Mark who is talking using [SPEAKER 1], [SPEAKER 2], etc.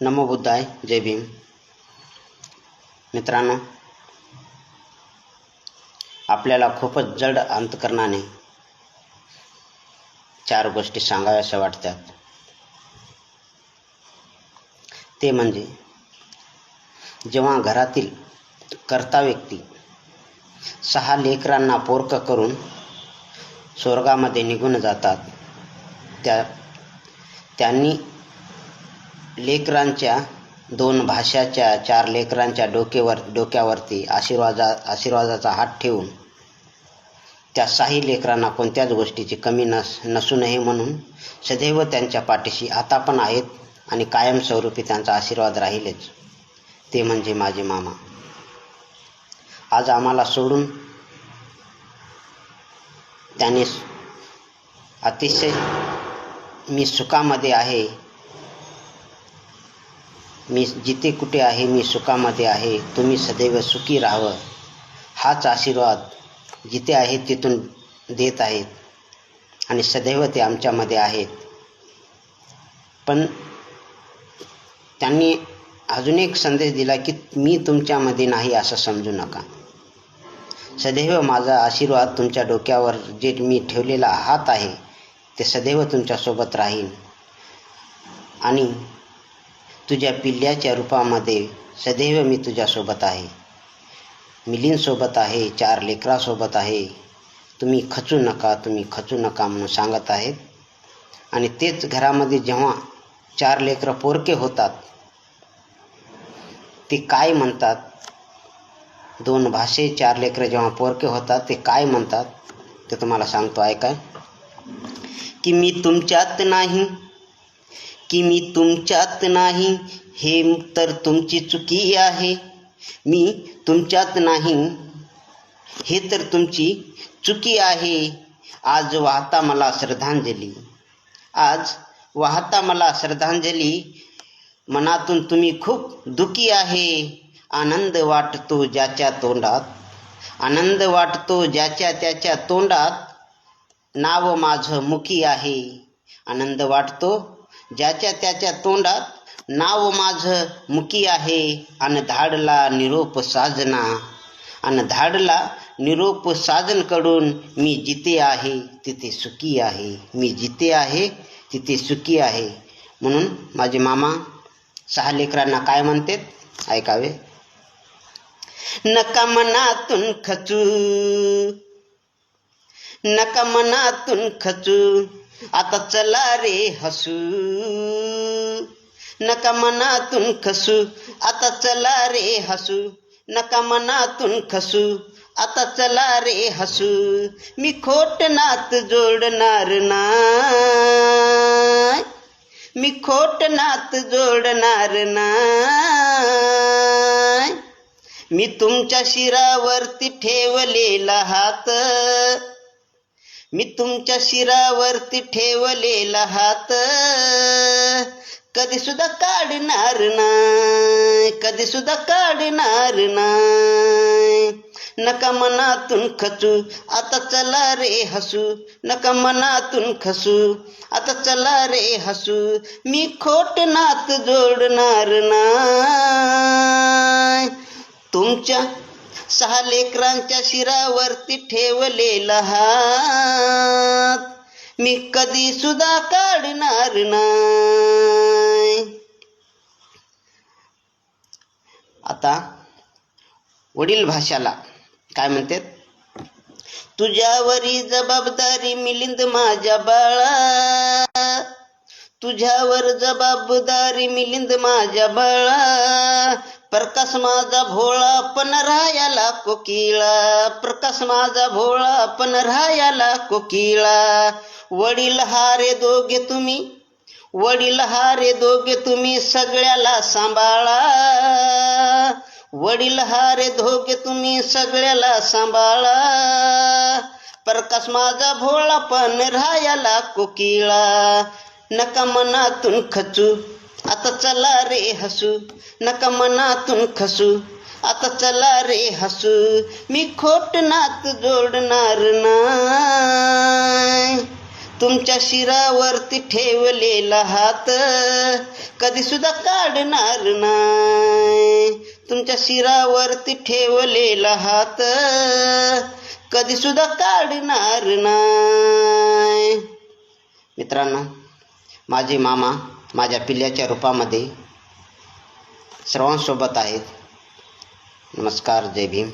[SPEAKER 1] नमो बुद्धाय. जय भीम. मित्रांनो, आपल्याला खूपच जड अंतकरणाने 4 गोष्टी सांगाव्याशा वाटतात. ते म्हणजे जेव्हा घरातील कर्ता व्यक्ती 6 लेकरांना पोरकं करून स्वर्गामध्ये निघून जातात, त्यांनी लेकरांच्या 2 भाषाच्या 4 लेकरांच्या डोक्यावरती आशीर्वादाचा हात ठेवून त्या 6 लेकरांना कोणत्याच गोष्टीची कमी नसू नये म्हणून सदैव त्यांच्या पाठीशी आता पण आहेत आणि कायमस्वरूपी त्यांचा आशीर्वाद राहीलच. ते म्हणजे माझे मामा. आज आम्हाला सोडून त्याने अतिशय मी सुखामध्ये आहे, मी जिथे कुठे आहे मी सुखामध्ये आहे, तुम्ही सदैव सुखी राहावं, हाच आशीर्वाद जिथे आहे तिथून देत आहेत आणि सदैव ते आमच्यामध्ये आहेत. पण त्यांनी अजून एक संदेश दिला की मी तुमच्यामध्ये नाही असं समजू नका. सदैव माझा आशीर्वाद तुमच्या डोक्यावर जे मी ठेवलेला हात आहे ते सदैव तुमच्यासोबत राहील आणि तुझ्या पिल्ल्याच्या रूपामध्ये सदैव मी तुझ्यासोबत आहे, मिलींसोबत आहे, 4 लेकरासोबत आहे. तुम्ही खचू नका म्हणून सांगत आहेत. आणि तेच घरामध्ये जेव्हा 4 लेकरं पोरके होतात ते काय म्हणतात, 2 भाषे 4 लेकरं जेव्हा पोरके होतात ते काय म्हणतात ते तुम्हाला सांगतो, ऐका. की मी तुमच्यात नाही, हे तर तुमची चुकी आहे. मी तुमच्यात नाही, हे तर तुमची चुकी आहे. आज वाहता मला श्रद्धांजली, मनातून तुम्ही खूप दुखी आहे. आनंद वाटतो ज्याच्या त्याच्या तोंडात, नाव माझं मुखी आहे. आनंद वाटतो ज्याच्या त्याच्या तोंडात, नाव माझं मुखी आहे. अन धाडला निरोप साजनकडून, मी जिथे आहे तिथे सुखी आहे. म्हणून माझे मामा 6 लेकरांना काय म्हणतात, ऐकावे. नका मनातून खचू, आता चला रे हसू. नका मनातून खसू, आता चला रे हसू. नका मनातून खसू, आता चला रे हसू. मी खोट नात जोडणार नाय. मी तुमच्या शिरावरती ठेवलेला हात, कधी सुद्धा काढणार नाही. नका मनातून खचू, आता चला रे हसू. नका मनातून खसू, आता चला रे हसू. मी खोट नात जोडणार नाय. तुमच्या 6 लेकरांच्या शिरावरती ठेवलेला हात मी कधी सुद्धा काढणार नाही. आता वडील भाषाला काय म्हणतात. तुझ्यावरी जबाबदारी मिलिंद माझ्या बाळा, तुझ्यावर जबाबदारी मिलिंद माझ्या बाळा. प्रकाश माझा भोळा पण राहायला कोकिळा, प्रकाश माझा भोळा पण राहायला कोकिळा. वडील हारे दोघे तुम्ही सगळ्याला सांभाळा. वडील हारे दोघे तुम्ही सगळ्याला सांभाळा. प्रकाश माझा भोळा पण राहायला कोकिळा. नका मनातून खचू, आता चला रे हसू. नका मनातून खसू, आता चला रे हसू. मी खोट नात जोडणार नाय. तुमच्या शिरावरती ठेवलेला हात कधी सुद्धा काढणार नाही. तुमच्या शिरावरती ठेवलेला हात कधी सुद्धा काढणार नाही. मित्रांनो, माझे मामा माझ्या पिल्ल्याच्या रूपामध्ये सर्वांसोबत आहेत. नमस्कार. जय भीम.